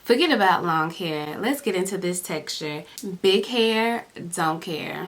Forget about long hair. Let's get into this texture. Big hair, don't care.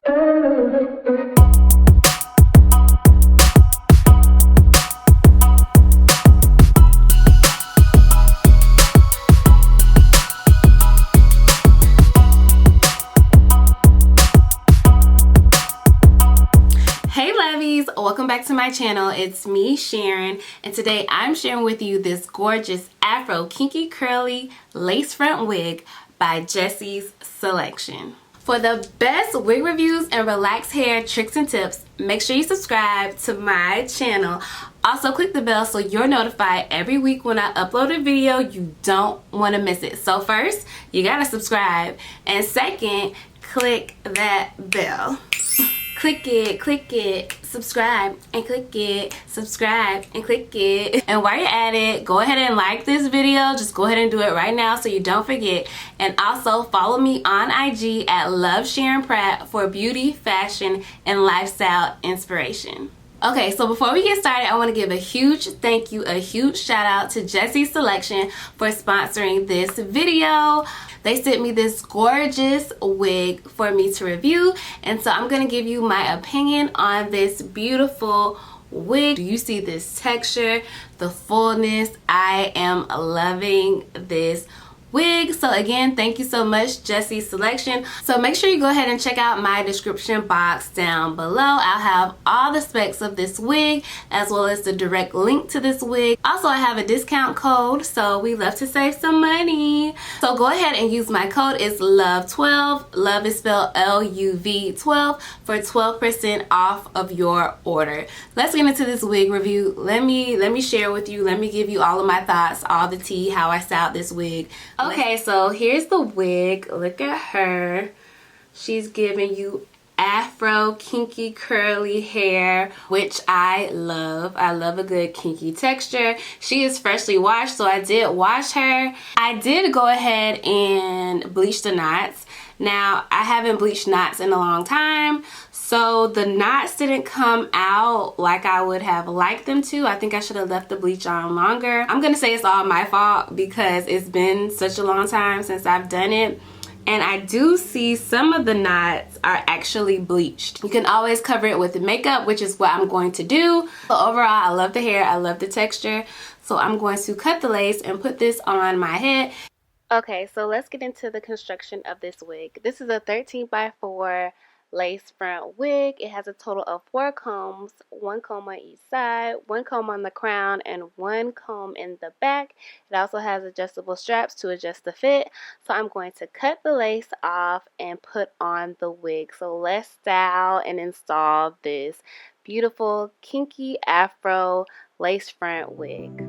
Hey lovies, welcome back to my channel. It's me, Sharon, and today I'm sharing with you this gorgeous Afro Kinky Curly Lace Front Wig by Jessie's Selection. For the best wig reviews and relaxed hair tricks and tips, make sure you subscribe to my channel. Also click the bell so you're notified every week when I upload a video. You don't want to miss it. So first, you gotta subscribe, and second, click that bell. Click it, subscribe, and click it, subscribe, and click it. And while you're at it, go ahead and like this video. Just go ahead and do it right now so you don't forget. And also follow me on IG at Love Sharon Pratt for beauty, fashion, and lifestyle inspiration. Okay, so before we get started, I want to give a huge thank you, a huge shout out to Jessie Selection for sponsoring this video. They sent me this gorgeous wig for me to review, and so I'm going to give you my opinion on this beautiful wig. Do you see this texture, the fullness? I am loving this wig. So again, thank you so much, Jessie Selection. So make sure you go ahead and check out my description box down below. I'll have all the specs of this wig as well as the direct link to this wig. Also, I have a discount code, so we love to save some money. So go ahead and use my code. It's LOVE12. Love is spelled L-U-V 12 for 12% off of your order. Let's get into this wig review. Let me share with you. Let me give you all of my thoughts, all the tea, how I styled this wig. Okay, so here's the wig. Look at her. She's giving you Afro Kinky curly hair, which I love. I love a good kinky texture. She is freshly washed, so I did wash her. I did go ahead and bleach the knots. Now, I haven't bleached knots in a long time, so the knots didn't come out like I would have liked them to. I think I should have left the bleach on longer. I'm gonna say it's all my fault because it's been such a long time since I've done it. And I do see some of the knots are actually bleached. You can always cover it with makeup, which is what I'm going to do. But overall, I love the hair, I love the texture. So I'm going to cut the lace and put this on my head. Okay, so let's get into the construction of this wig. This is a 13x4 lace front wig. It has a total of 4 combs, 1 comb on each side, 1 comb on the crown, and 1 comb in the back. It also has adjustable straps to adjust the fit. So I'm going to cut the lace off and put on the wig. So let's style and install this beautiful kinky Afro lace front wig.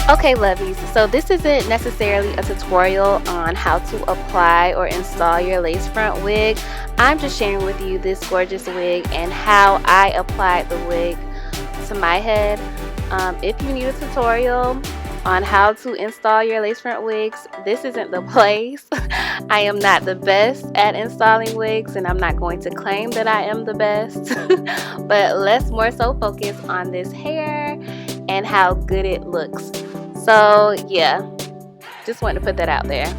Okay lovies, so this isn't necessarily a tutorial on how to apply or install your lace front wig. I'm just sharing with you this gorgeous wig and how I applied the wig to my head. If you need a tutorial on how to install your lace front wigs, this isn't the place. I am not the best at installing wigs, and I'm not going to claim that I am the best. But let's more so focus on this hair and how good it looks. So yeah, just wanted to put that out there.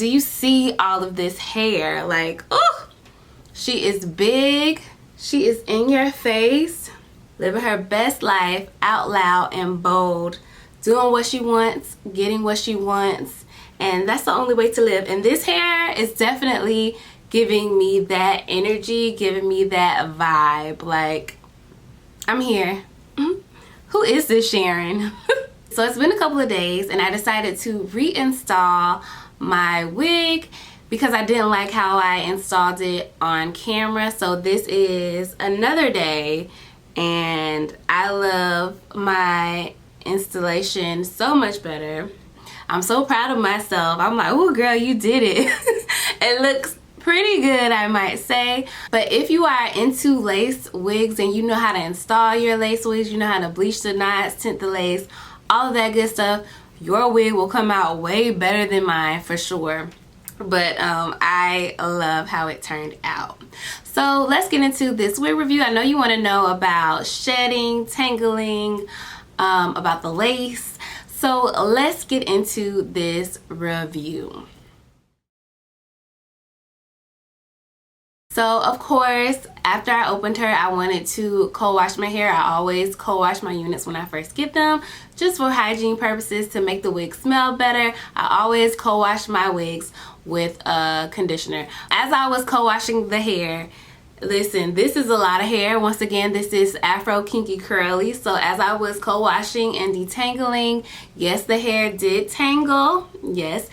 do you see all of this hair? Like, oh, she is big. She is in your face, living her best life out loud and bold, doing what she wants, getting what she wants, and that's the only way to live. And this hair is definitely giving me that energy, giving me that vibe. Like, I'm here. Who is this Sharon? So it's been a couple of days and I decided to reinstall my wig because I didn't like how I installed it on camera. So this is another day and I love my installation so much better. I'm so proud of myself. I'm like, oh girl, you did it. It looks pretty good, I might say. But if you are into lace wigs and you know how to install your lace wigs, you know how to bleach the knots, tint the lace, all of that good stuff, your wig will come out way better than mine for sure. But I love how it turned out. So let's get into this wig review. I know you want to know about shedding, tangling, about the lace. So let's get into this review. So of course, after I opened her, I wanted to co-wash my hair. I always co-wash my units when I first get them, just for hygiene purposes, to make the wig smell better. I always co-wash my wigs with a conditioner. As I was co-washing the hair, listen, this is a lot of hair. Once again, this is Afro Kinky Curly. So as I was co-washing and detangling, yes, the hair did tangle. Yes,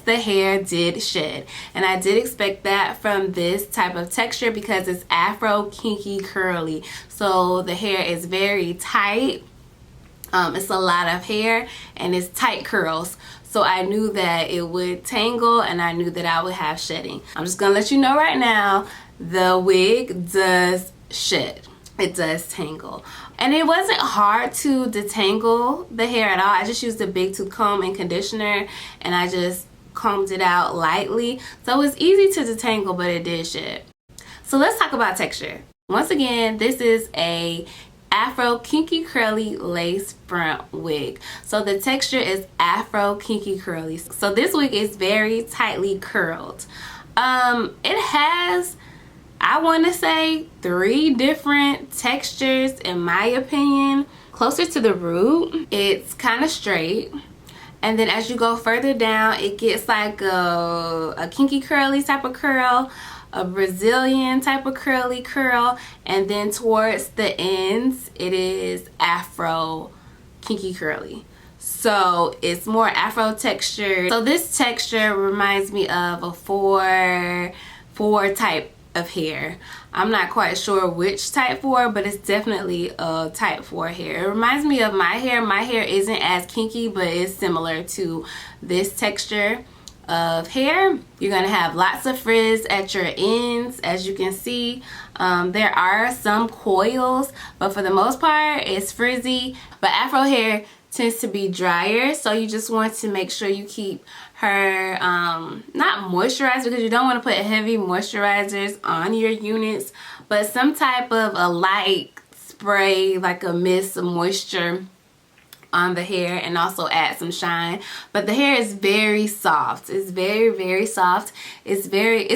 the hair did shed. And I did expect that from this type of texture because it's Afro Kinky Curly. So the hair is very tight. It's a lot of hair and it's tight curls. So I knew that it would tangle and I knew that I would have shedding. I'm just gonna let you know right now, the wig does shed. It does tangle. And it wasn't hard to detangle the hair at all. I just used a big tooth comb and conditioner and I just combed it out lightly. So it was easy to detangle, but it did shed. So let's talk about texture. Once again, this is a Afro Kinky Curly lace front wig. So the texture is Afro Kinky Curly. So this wig is very tightly curled. It has, I want to say, 3 different textures in my opinion. Closer to the root, it's kind of straight. And then as you go further down, it gets like a kinky curly type of curl, a Brazilian type of curly curl, and then towards the ends, it is Afro Kinky Curly. So it's more Afro texture. So this texture reminds me of a 4 type of hair. I'm not quite sure which type 4, but it's definitely a type 4 hair. It reminds me of my hair. My hair isn't as kinky, but it's similar to this texture of hair. You're gonna have lots of frizz at your ends, as you can see. There are some coils, but for the most part it's frizzy. But Afro hair tends to be drier, so you just want to make sure you keep her not moisturized, because you don't want to put heavy moisturizers on your units, but some type of a light spray, like a mist of moisture on the hair, and also add some shine. But the hair is very soft. It's very soft. It's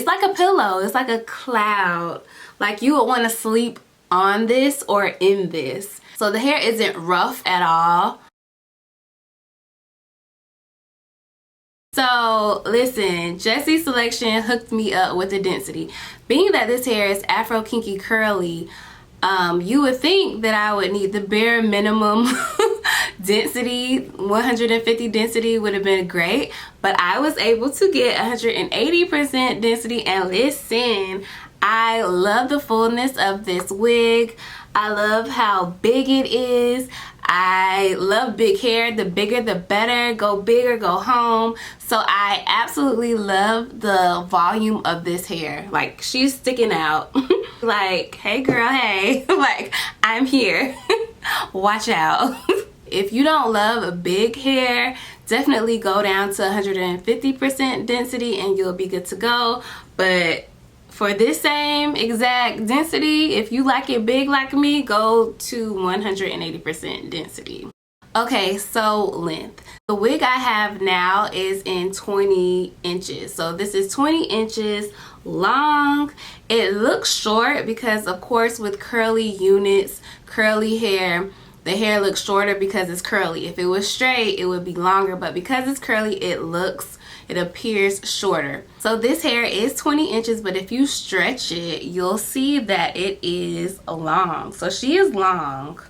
like a pillow. It's like a cloud. Like you would want to sleep on this or in this. So the hair isn't rough at all. So listen, Jessie Selection hooked me up with the density. Being that this hair is Afro Kinky Curly, you would think that I would need the bare minimum density. 150 density would have been great, but I was able to get 180% density. And listen, I love the fullness of this wig. I love how big it is. I love big hair. The bigger the better. Go big or go home. So I absolutely love the volume of this hair. Like, she's sticking out. Like, hey girl, hey. Like, I'm here. Watch out. If you don't love big hair, definitely go down to 150% density and you'll be good to go. But for this same exact density, if you like it big like me, go to 180% density. Okay, so length. The wig I have now is in 20 inches. So this is 20 inches long. It looks short because of course with curly units, curly hair, the hair looks shorter because it's curly. If it was straight, it would be longer, but because it's curly, it appears shorter. So this hair is 20 inches, but if you stretch it, you'll see that it is long. So she is long.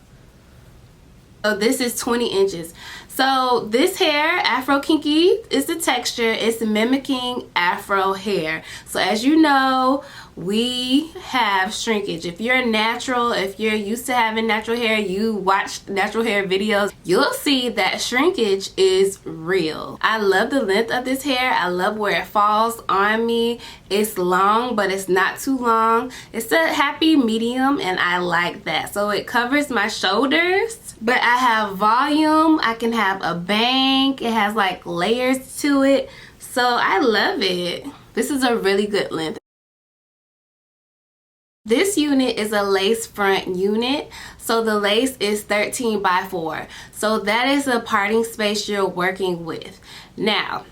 So this is 20 inches. So this hair, Afro Kinky, is the texture. It's mimicking Afro hair. So as you know, we have shrinkage. If you're natural, if you're used to having natural hair, you watch natural hair videos, you'll see that shrinkage is real. I love the length of this hair. I love where it falls on me. It's long, but it's not too long. It's a happy medium, and I like that. So it covers my shoulders, but I have volume. I can have a bang. It has like layers to it. So I love it. This is a really good length. This unit is a lace front unit, so the lace is 13 by 4. So that is the parting space you're working with. Now,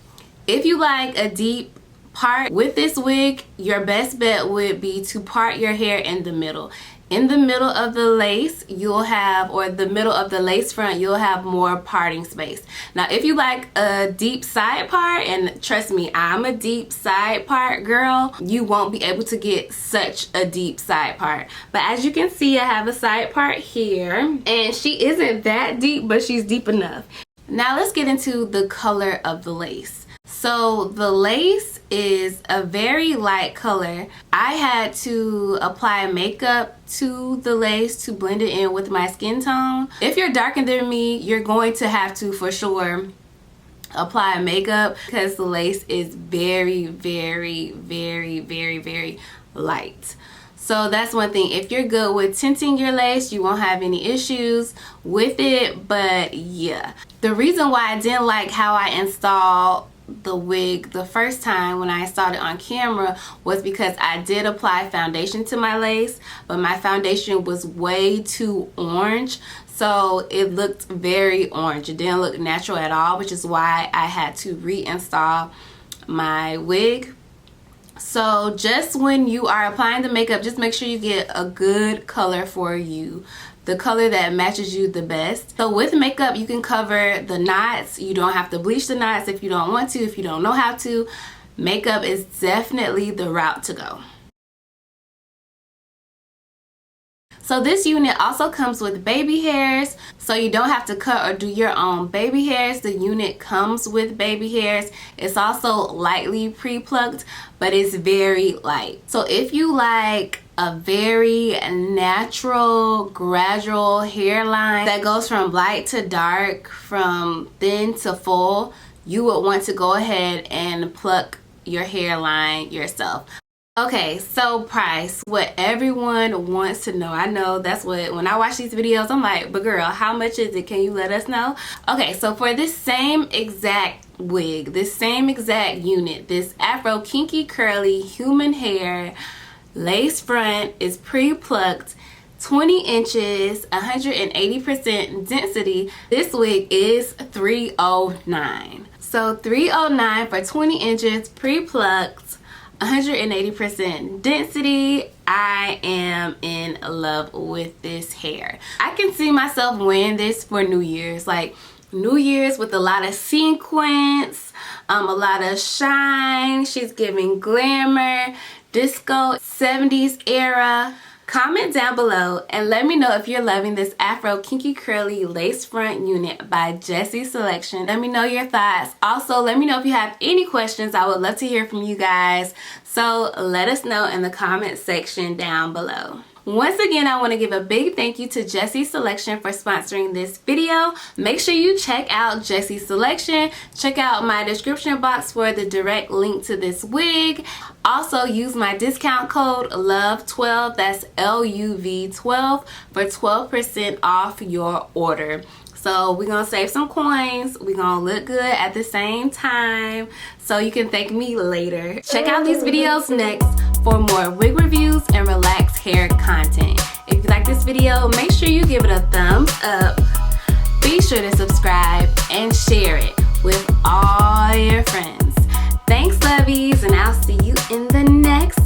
if you like a deep part with this wig, your best bet would be to part your hair in the middle. In the middle of the lace, you'll have, or the middle of the lace front, you'll have more parting space. Now, if you like a deep side part, and trust me, I'm a deep side part girl, you won't be able to get such a deep side part. But as you can see, I have a side part here, and she isn't that deep, but she's deep enough. Now, let's get into the color of the lace. So the lace is a very light color. I had to apply makeup to the lace to blend it in with my skin tone. If you're darker than me, you're going to have to for sure apply makeup because the lace is very, very, very, very, very light. So that's one thing. If you're good with tinting your lace, you won't have any issues with it. But yeah, the reason why I didn't like how I installed the wig the first time when I installed it on camera was because I did apply foundation to my lace, but my foundation was way too orange, so it looked very orange. It didn't look natural at all, which is why I had to reinstall my wig. So just when you are applying the makeup, just make sure you get a good color for you, the color that matches you the best. So with makeup, you can cover the knots. You don't have to bleach the knots if you don't want to, if you don't know how to. Makeup is definitely the route to go. So this unit also comes with baby hairs, so you don't have to cut or do your own baby hairs. The unit comes with baby hairs. It's also lightly pre-plucked, but it's very light. So if you like a very natural, gradual hairline that goes from light to dark, from thin to full, you would want to go ahead and pluck your hairline yourself. Okay, so price, what everyone wants to know. I know that's what, when I watch these videos, I'm like, but girl, how much is it? Can you let us know? Okay, so for this same exact wig, this same exact unit, this Afro Kinky curly human hair lace front is pre-plucked, 20 inches, 180% density. This wig is $309. So $309 for 20 inches, pre-plucked, 180% density. I am in love with this hair. I can see myself wearing this for New Year's, like New Year's with a lot of sequins, a lot of shine. She's giving glamour, disco, 70s era. Comment down below and let me know if you're loving this Afro Kinky Curly Lace Front unit by Jessie Selection. Let me know your thoughts. Also, let me know if you have any questions. I would love to hear from you guys. So let us know in the comment section down below. Once again, I want to give a big thank you to Jessie Selection for sponsoring this video. Make sure you check out Jessie Selection. Check out my description box for the direct link to this wig. Also, use my discount code LOVE12, that's LUV12, for 12% off your order. So we're going to save some coins. We're going to look good at the same time. So you can thank me later. Check out these videos next for more wig reviews and relaxed hair content. If you like this video, make sure you give it a thumbs up. be sure to subscribe and share it with all your friends. Thanks, lovies, and I'll see you in the next